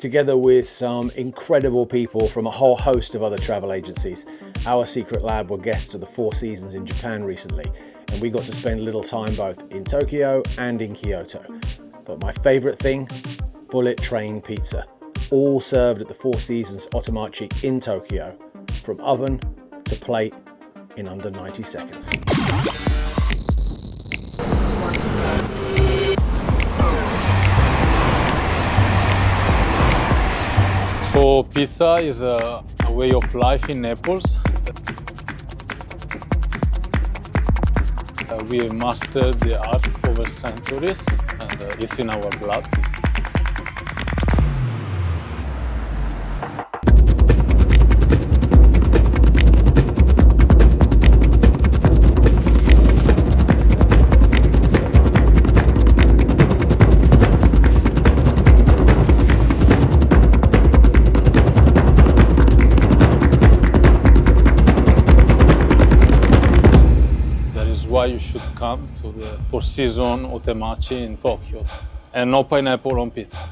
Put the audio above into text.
together with some incredible people from a whole host of other travel agencies. Our secret lab were guests of the Four Seasons in Japan recently, and we got to spend a little time both in Tokyo and in Kyoto. But my favorite thing, bullet train pizza, all served at the Four Seasons Otomachi in Tokyo, from oven to plate in under 90 seconds. So pizza is a way of life in Naples. We have mastered the art over centuries, and it's in our blood. Why you should come to the Four Seasons Otomachi in Tokyo, and no pineapple on pizza.